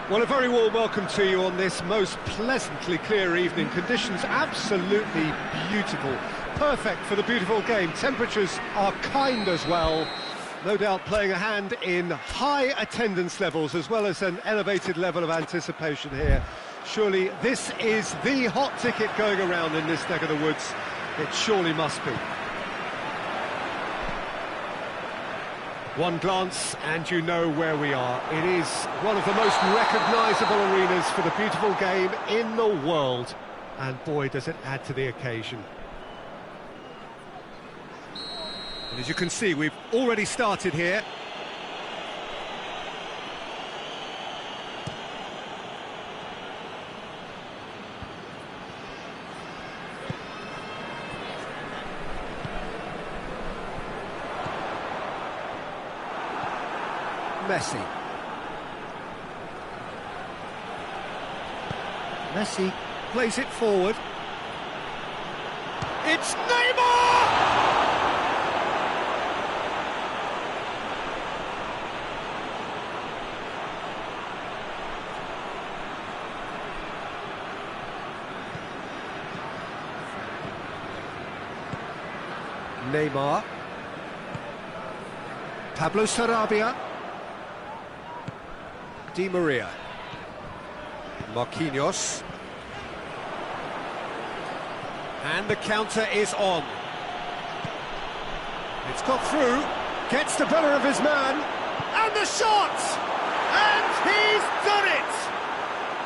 Well, a very warm welcome to you on this most pleasantly clear evening. Conditions absolutely beautiful. Perfect for the beautiful game. Temperatures are kind as well. No doubt playing a hand in high attendance levels as well as an elevated level of anticipation here. Surely this is the hot ticket going around in this neck of the woods. It surely must be. One glance and you know where we are. It is one of the most recognisable arenas for the beautiful game in the world. And boy, does it add to the occasion. And as you can see, we've already started here. Messi plays it forward. It's Neymar! Neymar. Pablo Sarabia. Di Maria, Marquinhos, and the counter is on. It's got through, gets the better of his man, and the shot! And he's done it!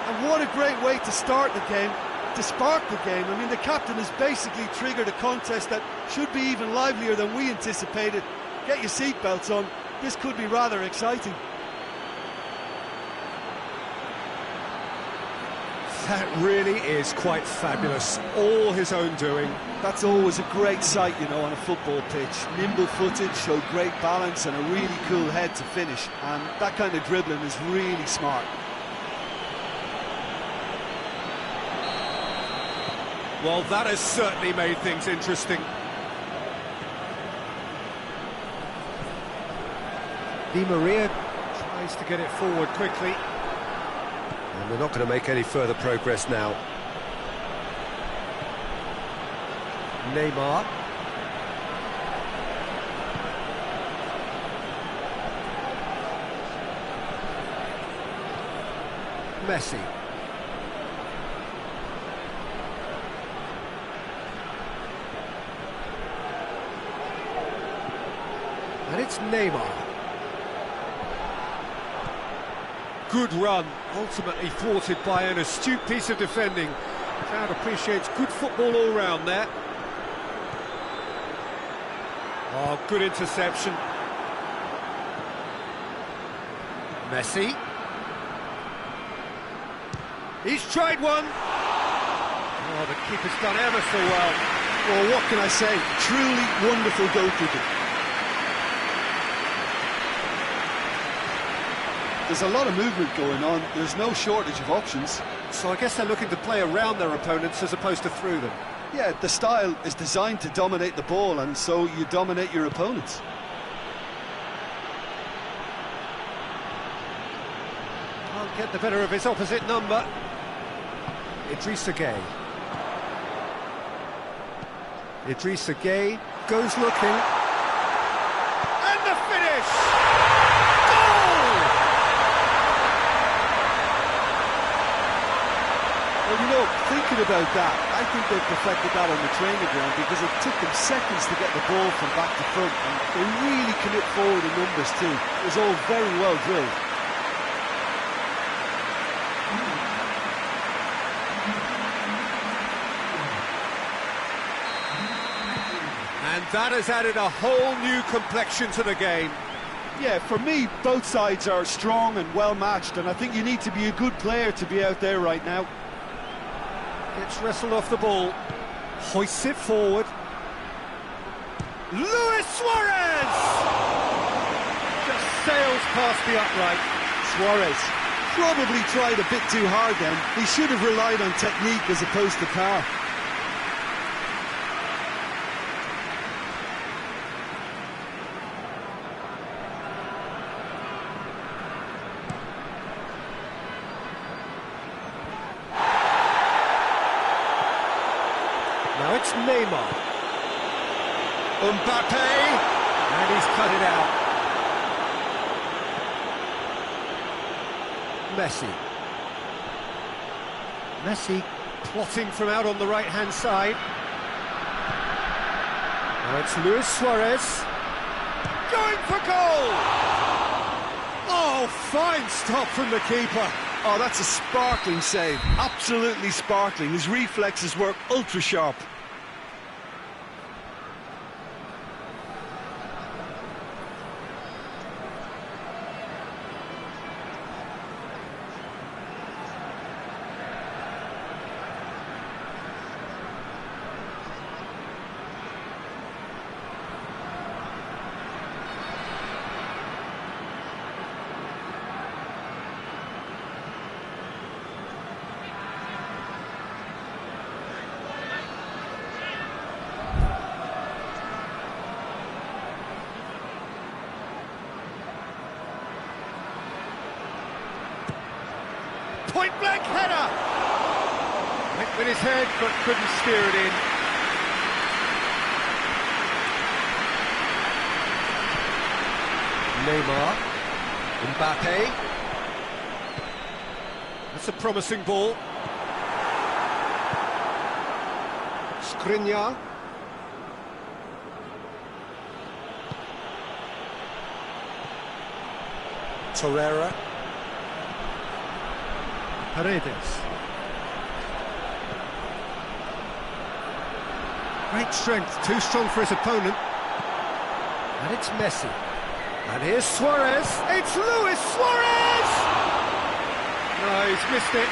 And what a great way to start the game, to spark the game. I mean, the captain has basically triggered a contest that should be even livelier than we anticipated. Get your seatbelts on, this could be rather exciting. That really is quite fabulous, all his own doing. That's always a great sight, you know, on a football pitch. Nimble-footed, showed great balance and a really cool head to finish. And that kind of dribbling is really smart. Well, that has certainly made things interesting. Di Maria tries to get it forward quickly. And we're not going to make any further progress now. Neymar. Messi. And it's Neymar. Good run, ultimately thwarted by an astute piece of defending. Crowd appreciates good football all round there. Oh, good interception. Messi. He's tried one. Oh, the keeper's done ever so well. Well, what can I say? Truly wonderful goalkeeping. There's a lot of movement going on, there's no shortage of options. So I guess they're looking to play around their opponents as opposed to through them. Yeah, the style is designed to dominate the ball, and so you dominate your opponents. Can't get the better of his opposite number. Idrissa Gueye. Idrissa Gueye goes looking. And the finish! Well, you know, thinking about that, I think they perfected that on the training ground because it took them seconds to get the ball from back to front, and they really commit forward in numbers too. It was all very well drilled. And that has added a whole new complexion to the game. Yeah, for me, both sides are strong and well matched, and I think you need to be a good player to be out there right now. Gets wrestled off the ball, hoists it forward. Luis Suarez! Just sails past the upright. Suarez probably tried a bit too hard then. He should have relied on technique as opposed to power. Neymar. Mbappe, and he's cut it out. Messi plotting from out on the right-hand side. Now it's Luis Suarez. Going for goal! Oh, fine stop from the keeper. Oh, that's a sparkling save. Absolutely sparkling. His reflexes work ultra sharp. Point-blank header! Went with his head, but couldn't steer it in. Neymar. Mbappe. That's a promising ball. Skriniar. Torreira. Paredes. Great strength, too strong for his opponent. And it's Messi. And here's Suarez. It's Luis Suarez! No, he's missed it.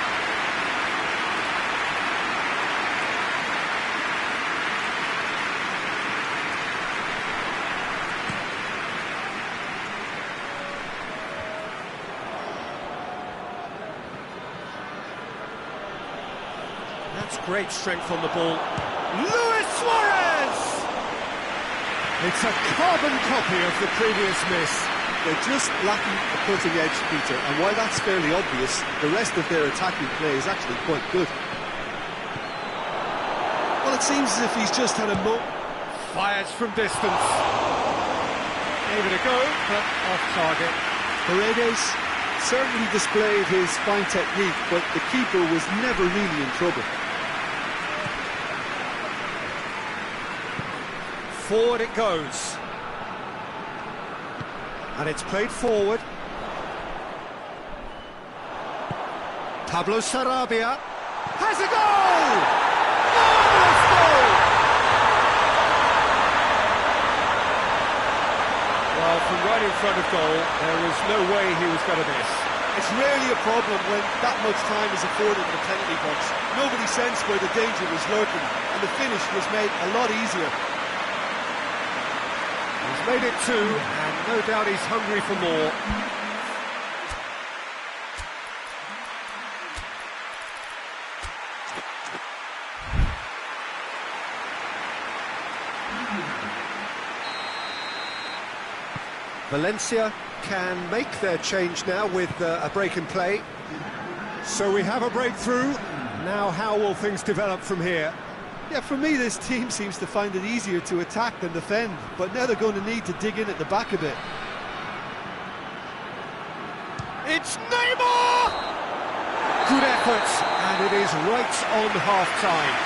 That's great strength on the ball. Luis Suarez! It's a carbon copy of the previous miss. They're just lacking a cutting edge, Peter, and while that's fairly obvious, the rest of their attacking play is actually quite good. Well, it seems as if he's just had a Fires from distance. Gave it a go, but off target. Paredes certainly displayed his fine technique, but the keeper was never really in trouble. Forward it goes. And it's played forward. Pablo Sarabia has a goal! Marvellous goal! Well, from right in front of goal, there was no way he was going to miss. It's rarely a problem when that much time is afforded in the penalty box. Nobody sensed where the danger was lurking, and the finish was made a lot easier. He's made it two, and no doubt he's hungry for more. Valencia can make their change now with a break in play. So we have a breakthrough. Now how will things develop from here? Yeah, for me this team seems to find it easier to attack than defend, but now they're going to need to dig in at the back a bit. It's Neymar! Good effort, and it is right on half-time.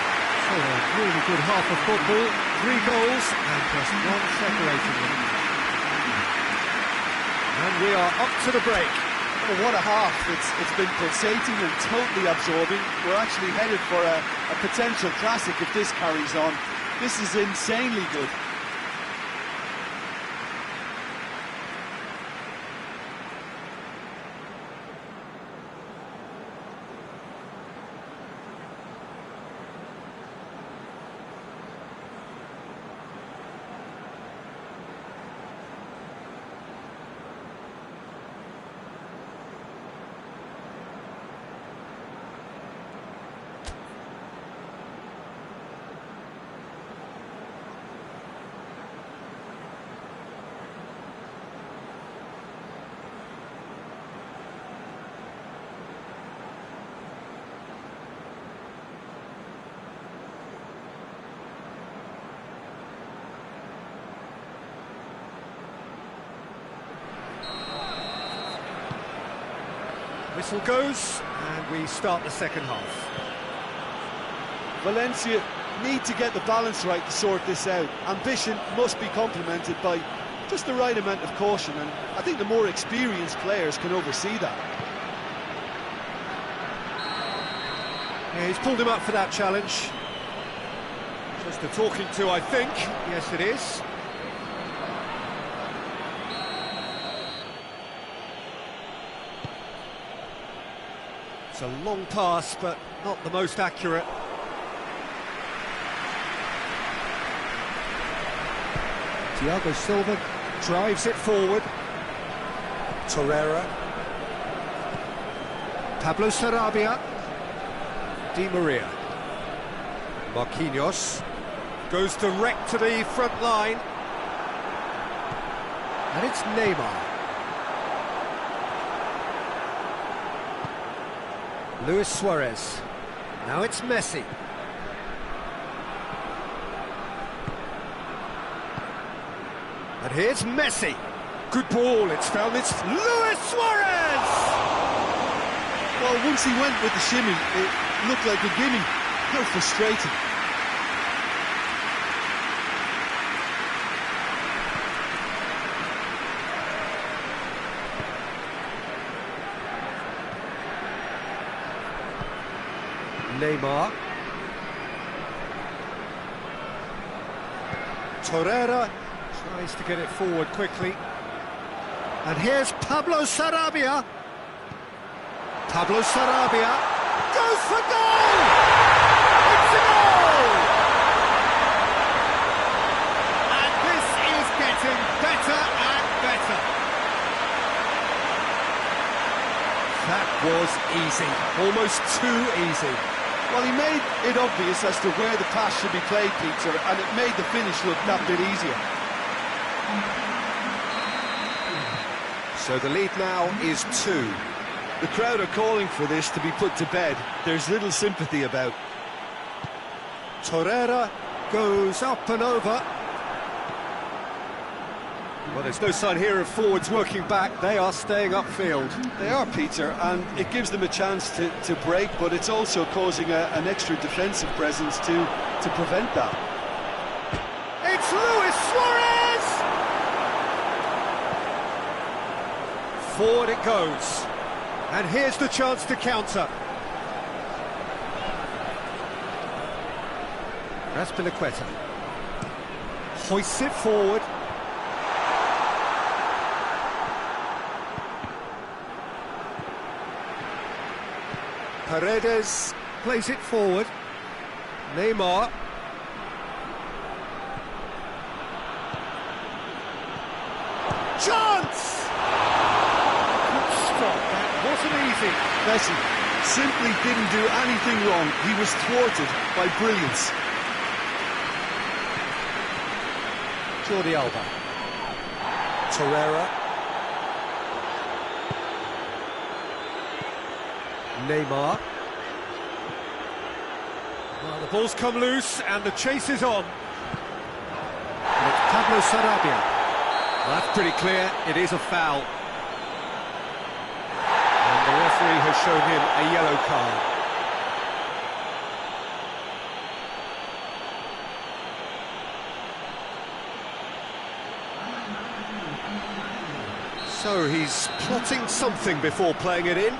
So a really good half of football, 3 goals, and just one separating them. And we are up to the break. Oh, what a half. It's been pulsating and totally absorbing. We're actually headed for a potential classic if this carries on. This is insanely good. Whistle goes, and we start the second half. Valencia need to get the balance right to sort this out. Ambition must be complemented by just the right amount of caution, and I think the more experienced players can oversee that. Yeah, he's pulled him up for that challenge. Just a talking to, I think. Yes, it is. It's a long pass, but not the most accurate. Thiago Silva drives it forward. Torreira. Pablo Sarabia. Di Maria. Marquinhos goes direct to the front line. And it's Neymar. Luis Suarez. Now it's Messi. And here's Messi. Good ball, it's found its Luis Suarez! Well, once he went with the shimmy, it looked like a gimme. How frustrating. Neymar. Torreira tries to get it forward quickly. And here's Pablo Sarabia. Pablo Sarabia goes for goal! It's a goal! And this is getting better and better. That was easy, almost too easy. Well, he made it obvious as to where the pass should be played, Peter, and it made the finish look that bit easier. So the lead now is 2. The crowd are calling for this to be put to bed. There's little sympathy about. Torreira goes up and over. Well, there's no sign here of forwards working back. They are staying upfield. They are, Peter, and it gives them a chance to break, but it's also causing an extra defensive presence to prevent that. It's Luis Suarez! Forward it goes. And here's the chance to counter. Azpilicueta hoists it forward. Paredes plays it forward. Neymar. Chance! Good stop, that wasn't easy. Messi simply didn't do anything wrong. He was thwarted by brilliance. Jordi Alba. Torreira. Neymar. Well, the ball's come loose and the chase is on. And it's Pablo Sarabia. Well, that's pretty clear, it is a foul. And the referee has shown him a yellow card. So he's plotting something before playing it in.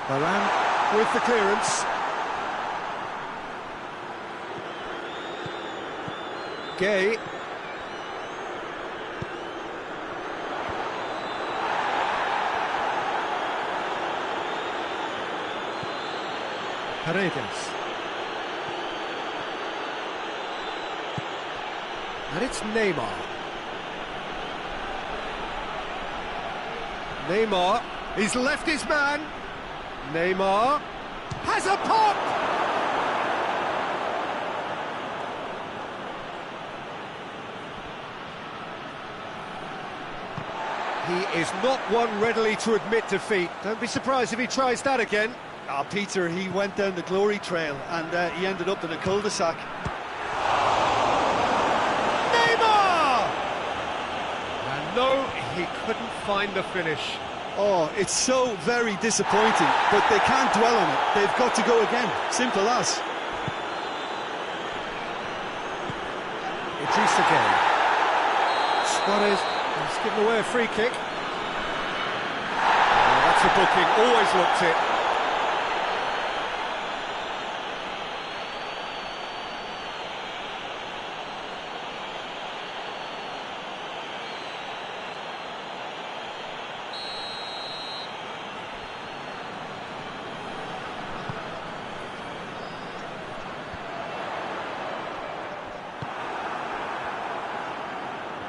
Varane with the clearance. Gay. Paredes. And it's Neymar. Neymar, he's left his man. Neymar has a pop! He is not one readily to admit defeat. Don't be surprised if he tries that again. Peter, he went down the glory trail and he ended up in a cul-de-sac. couldn't find the finish. Oh, it's so very disappointing, but they can't dwell on it. They've got to go again. Simple as. Idris again. Suarez has given away a free kick. Oh, that's a booking, always looked it.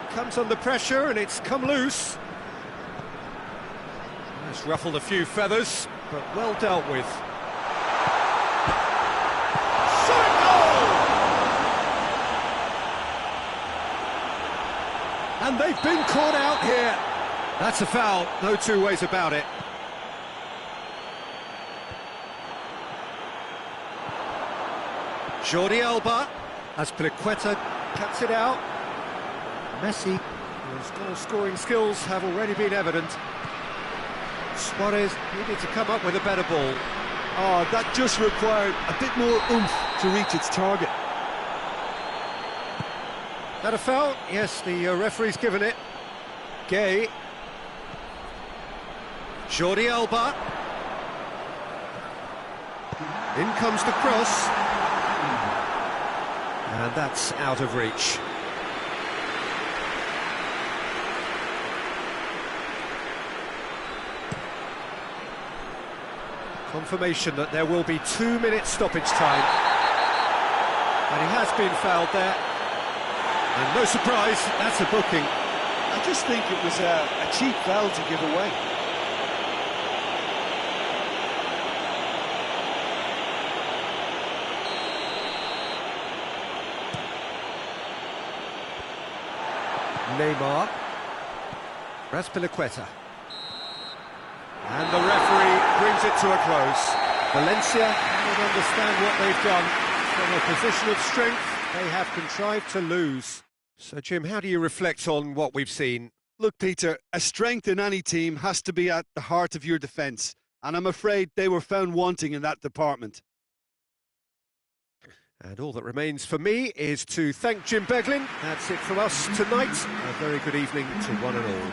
Comes under pressure and it's come loose. It's ruffled a few feathers, but well dealt with. Shot goal! And they've been caught out here. That's a foul, no two ways about it. Jordi Alba, as Piliqueta cuts it out. Messi, whose goal-scoring skills have already been evident. Suarez needed to come up with a better ball. Oh, that just required a bit more oomph to reach its target. That a foul? Yes, the referee's given it. Gay. Jordi Alba. In comes the cross. And that's out of reach. Confirmation that there will be 2 minutes stoppage time. And he has been fouled there. And no surprise, that's a booking. I just think it was a cheap foul to give away. Neymar. Piliqueta. And the referee brings it to a close. Valencia don't understand what they've done. From a position of strength, they have contrived to lose. So, Jim, how do you reflect on what we've seen? Look, Peter, a strength in any team has to be at the heart of your defence. And I'm afraid they were found wanting in that department. And all that remains for me is to thank Jim Beglin. That's it from us tonight. A very good evening to one and all.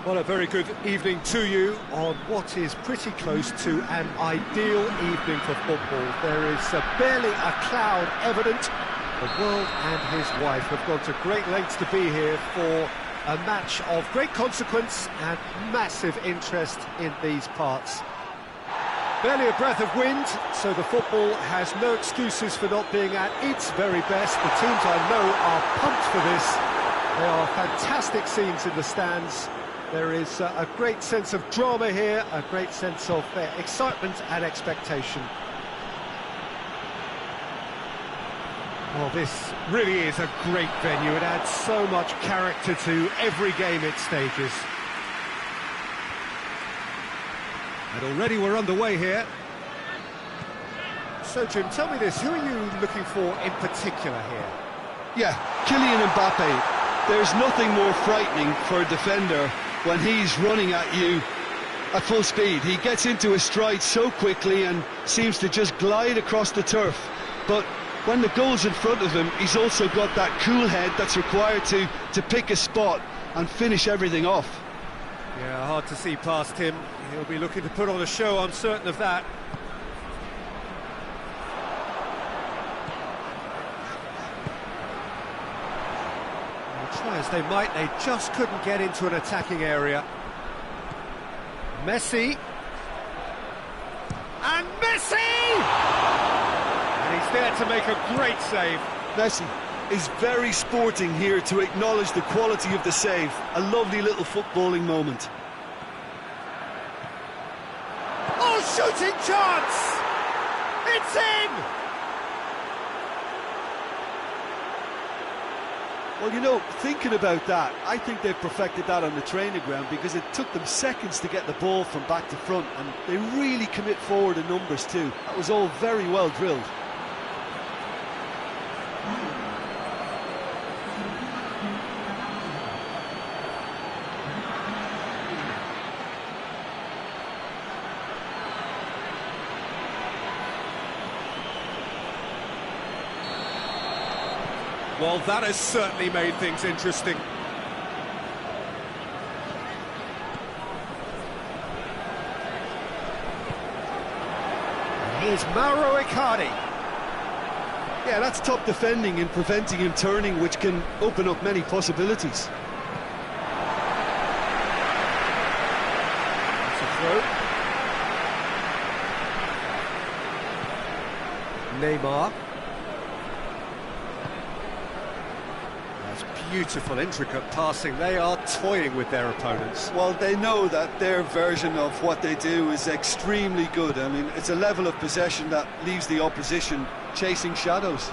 Well, a very good evening to you on what is pretty close to an ideal evening for football. There is barely a cloud evident. The world and his wife have gone to great lengths to be here for a match of great consequence and massive interest in these parts. Barely a breath of wind, so the football has no excuses for not being at its very best. The teams I know are pumped for this. There are fantastic scenes in the stands. There is a great sense of drama here, a great sense of excitement and expectation. Well, this really is a great venue. It adds so much character to every game it stages. And already we're underway here. So, Jim, tell me this, who are you looking for in particular here? Yeah, Kylian Mbappe. There's nothing more frightening for a defender when he's running at you at full speed. He gets into his stride so quickly and seems to just glide across the turf. But when the goal's in front of him, he's also got that cool head that's required to pick a spot and finish everything off. Yeah, hard to see past him. He'll be looking to put on a show, I'm certain of that. Try as they might, they just couldn't get into an attacking area. Messi! And Messi! And he's there to make a great save. Messi is very sporting here to acknowledge the quality of the save. A lovely little footballing moment. Oh, shooting chance! It's in! Well, you know, thinking about that, I think they've perfected that on the training ground because it took them seconds to get the ball from back to front, and they really commit forward in numbers too. That was all very well drilled. Well, that has certainly made things interesting. And here's Mauro Icardi. Yeah, that's top defending and preventing him turning, which can open up many possibilities. That's a throw. Neymar. Beautiful, intricate passing. They are toying with their opponents. Well, they know that their version of what they do is extremely good. I mean, it's a level of possession that leaves the opposition chasing shadows.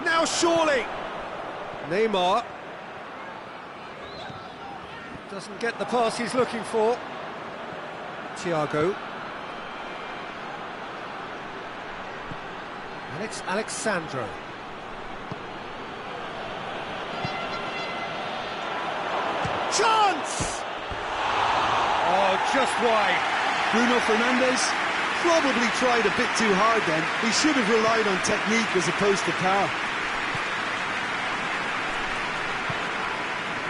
Now surely! Neymar doesn't get the pass he's looking for. Thiago. And it's Alexandro. Chance! Oh, just wide. Bruno Fernandes probably tried a bit too hard then. He should have relied on technique as opposed to power.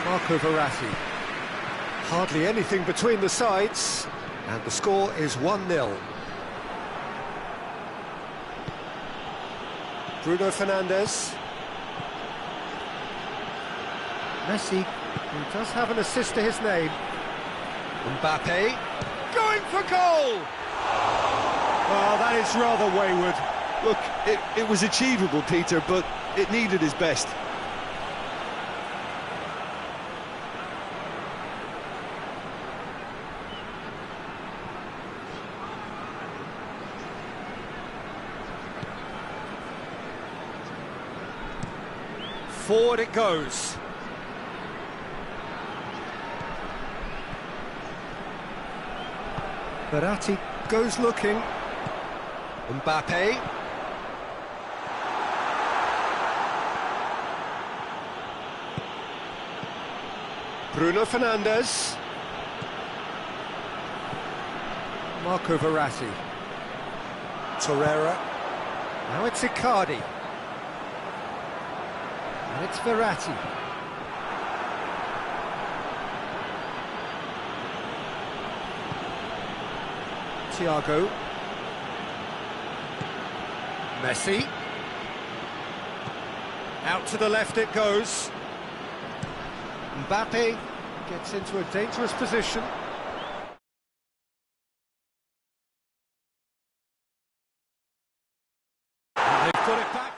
Marco Verratti. Hardly anything between the sides, and the score is 1-0. Bruno Fernandes. Messi, who does have an assist to his name. Mbappe, going for goal! Well, that is rather wayward. Look, it was achievable, Peter, but it needed his best. Forward it goes. Verratti goes looking. Mbappe. Bruno Fernandes. Marco Verratti. Torreira. Now it's Icardi. And it's Verratti. Thiago. Messi. Out to the left it goes. Mbappe gets into a dangerous position. And they've got it back.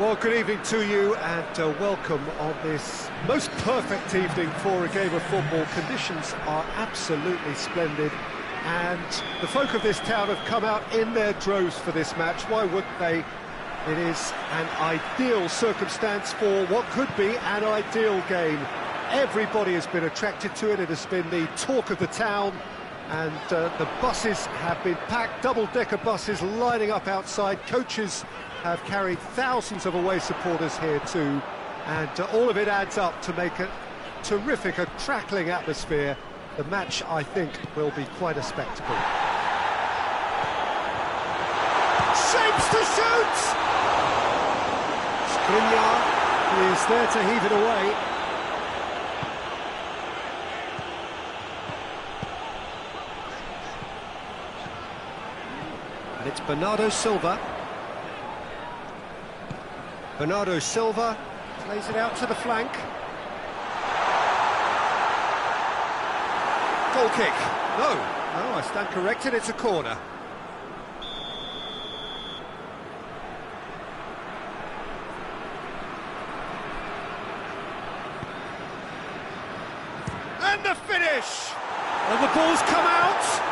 Well, good evening to you and welcome on this most perfect evening for a game of football. Conditions are absolutely splendid and the folk of this town have come out in their droves for this match. Why wouldn't they? It is an ideal circumstance for what could be an ideal game. Everybody has been attracted to it. It has been the talk of the town. And the buses have been packed, double-decker buses lining up outside. Coaches have carried thousands of away supporters here too. And all of it adds up to make a terrific, a crackling atmosphere. The match, I think, will be quite a spectacle. Shapes to shoot! Skriniar is there to heave it away. And it's Bernardo Silva. Bernardo Silva plays it out to the flank. Goal kick. No, I stand corrected, it's a corner. And the finish! And the ball's come out!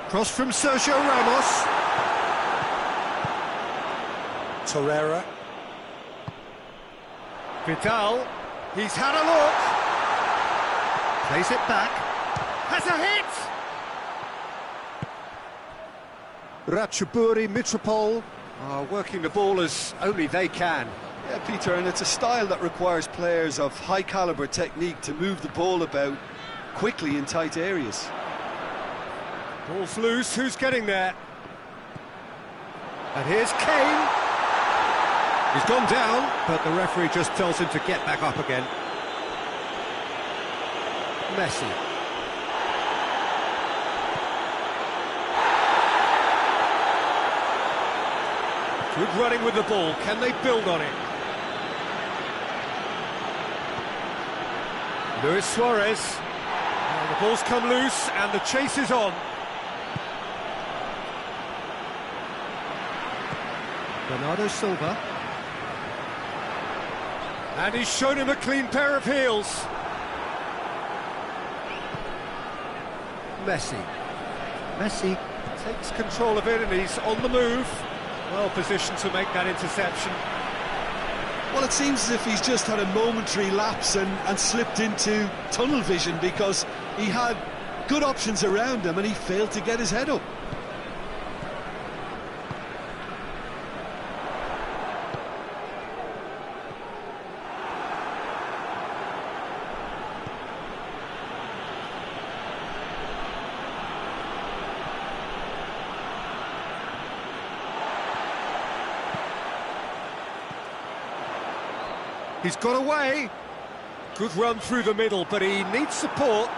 Cross from Sergio Ramos. Torreira. Vidal. He's had a look. Plays it back. Has a hit! Ratchaburi Mitropol are working the ball as only they can. Yeah, Peter, and it's a style that requires players of high-caliber technique to move the ball about quickly in tight areas. Ball's loose, who's getting there? And here's Kane. He's gone down, but the referee just tells him to get back up again. Messi. Good running with the ball, can they build on it? Luis Suarez. And the ball's come loose and the chase is on. Bernardo Silva. And he's shown him a clean pair of heels. Messi. Messi takes control of it and he's on the move. Well positioned to make that interception. Well, it seems as if he's just had a momentary lapse and slipped into tunnel vision, because he had good options around him and he failed to get his head up. He's got away. Good run through the middle, but he needs support.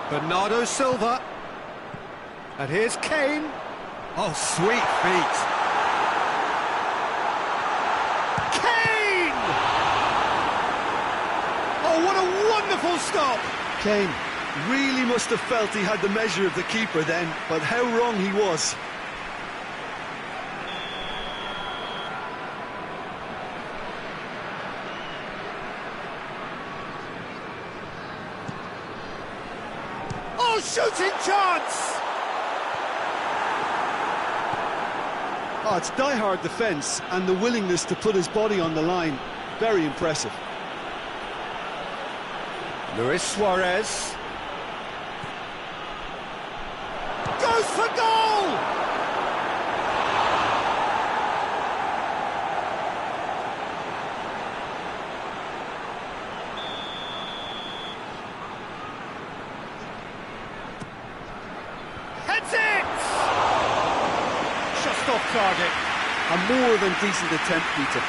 Bernardo Silva. And here's Kane. Oh, sweet feet. Kane! Oh, what a wonderful stop. Kane really must have felt he had the measure of the keeper then, but how wrong he was. Shooting chance! Oh, it's die-hard defence and the willingness to put his body on the line. Very impressive. Luis Suarez. Goes for goal! Heads it! Just off target. A more than decent attempt, Peter.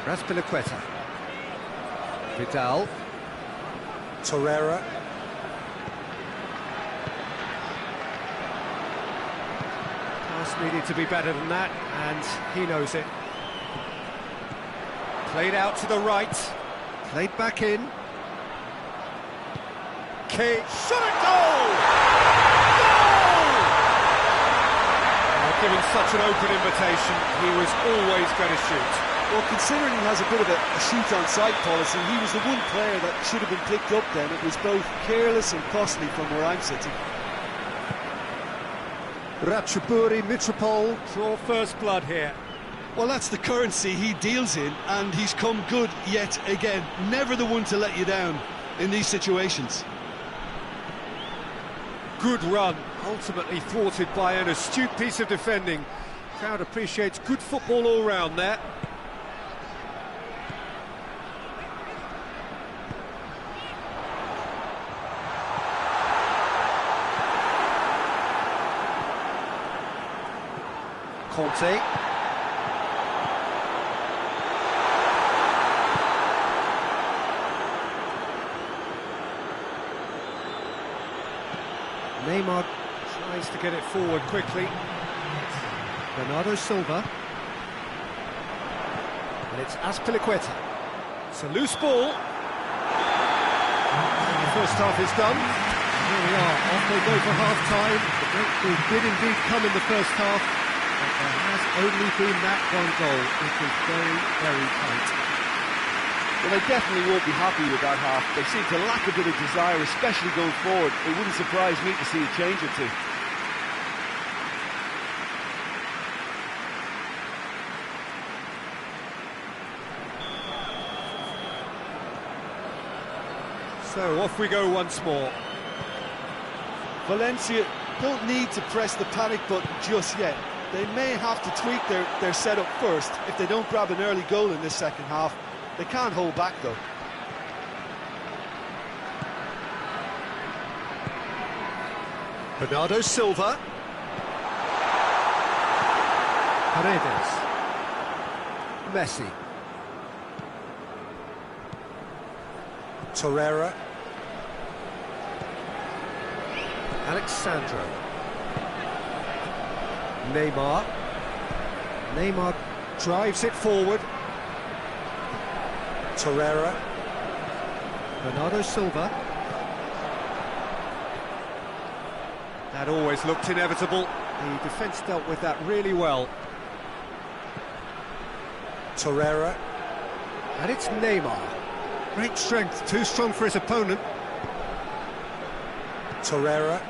Raspilicueta. Vidal. Torreira. Pass needed to be better than that, and he knows it. Played out to the right. Played back in. Kane. Shot at goal! Goal! Well, given such an open invitation, he was always going to shoot. Well, considering he has a bit of a shoot-on-sight policy, he was the one player that should have been picked up then. It was both careless and costly from where I'm sitting. Ratchaburi Mitropol draw first blood here. Well, that's the currency he deals in, and he's come good yet again. Never the one to let you down in these situations. Good run, ultimately thwarted by an astute piece of defending. Crowd appreciates good football all round there. Conte. Neymar tries to get it forward quickly. Bernardo Silva. And it's Azpilicueta. It's a loose ball. The first half is done. Here we are, off they go for half-time. The breakthrough did indeed come in the first half, but there has only been that one goal. It was very, very tight. Well, they definitely won't be happy with that half. They seem to lack a bit of desire, especially going forward. It wouldn't surprise me to see a change or two. So off we go once more. Valencia don't need to press the panic button just yet. They may have to tweak their setup first if they don't grab an early goal in this second half. They can't hold back though. Bernardo Silva. Paredes. Messi. Torreira, Alexandro. Neymar. Neymar drives it forward. Torreira, Bernardo Silva. That always looked inevitable. The defence dealt with that really well. Torreira, And it's Neymar. Great strength, too strong for his opponent. Torreira,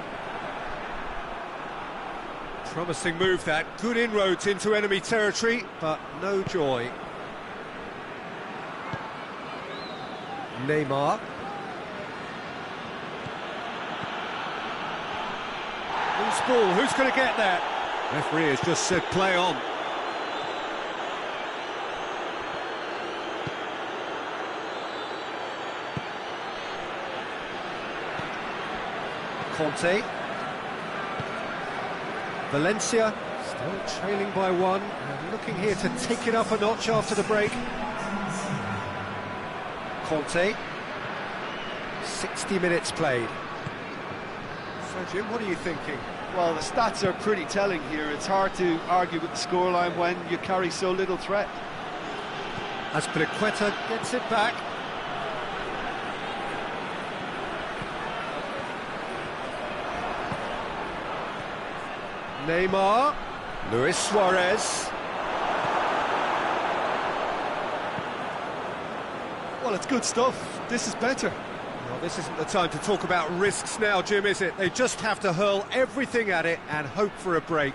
Promising move that, good inroads into enemy territory, but no joy. Neymar. Loose ball, who's going to get that? Referee has just said play on. Conte. Valencia still trailing by one and looking here to take it up a notch after the break. Conte. 60 minutes played. So Jim, what are you thinking? Well, the stats are pretty telling here. It's hard to argue with the scoreline when you carry so little threat. Azpilicueta gets it back. Neymar, Luis Suarez. Well, it's good stuff. This is better. Well, this isn't the time to talk about risks now, Jim, is it? They just have to hurl everything at it and hope for a break.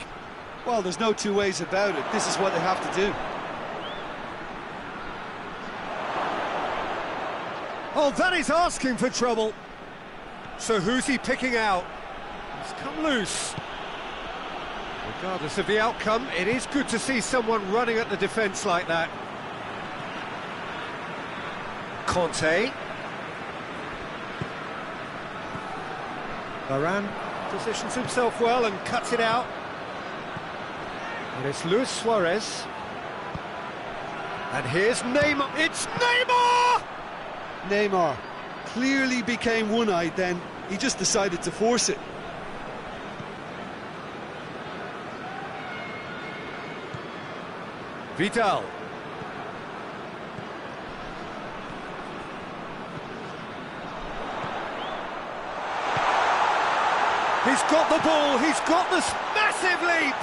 Well, there's no two ways about it. This is what they have to do. Oh, that is asking for trouble. So who's he picking out? He's come loose. Regardless of the outcome, it is good to see someone running at the defence like that. Conte. Varane positions himself well and cuts it out. And it's Luis Suarez. And here's Neymar. It's Neymar! Neymar clearly became one-eyed then. He just decided to force it. Vidal. He's got the ball, he's got this massive leap!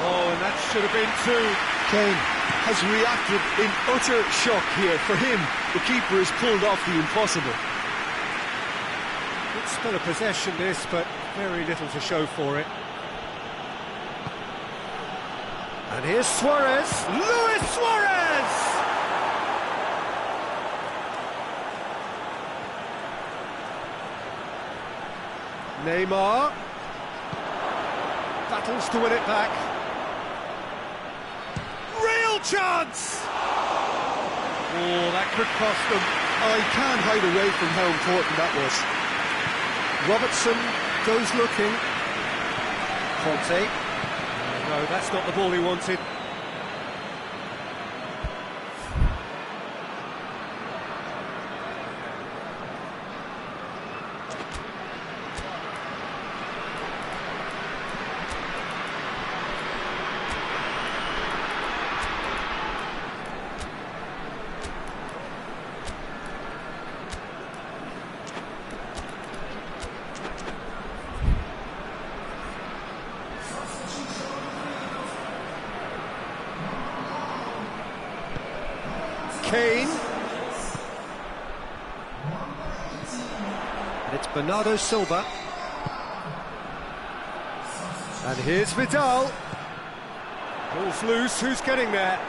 Oh, and that should have been two. Kane has reacted in utter shock here. For him, the keeper has pulled off the impossible. Good spell of possession this, but very little to show for it. And here's Suarez, Luis Suarez! Neymar battles to win it back. Real chance! Oh, that could cost them. I can't hide away from how important that was. Robertson goes looking. Conte. No, that's not the ball he wanted. It's Bernardo Silva. And here's Vidal. Ball's loose, who's getting there?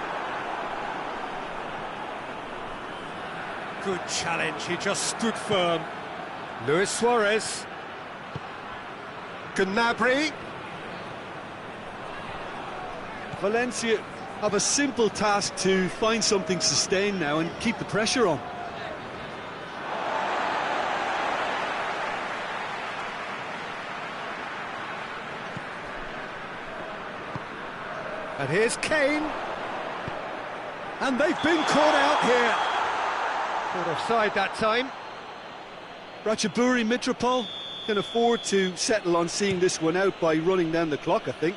Good challenge, he just stood firm. Luis Suarez. Gnabry. Valencia have a simple task to find something sustained now and keep the pressure on. And here's Kane. And they've been caught out here. Caught offside that time. Ratchaburi Mitropol can afford to settle on seeing this one out by running down the clock, I think.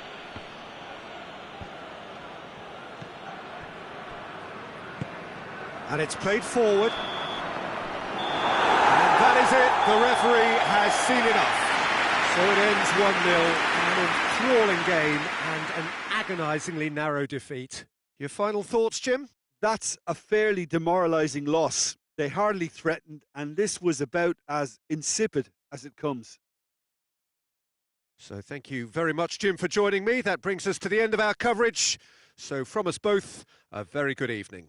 And it's played forward. And that is it. The referee has seen enough. So it ends 1-0, an enthralling game and an agonisingly narrow defeat. Your final thoughts, Jim? That's a fairly demoralising loss. They hardly threatened, and this was about as insipid as it comes. So thank you very much, Jim, for joining me. That brings us to the end of our coverage. So from us both, a very good evening.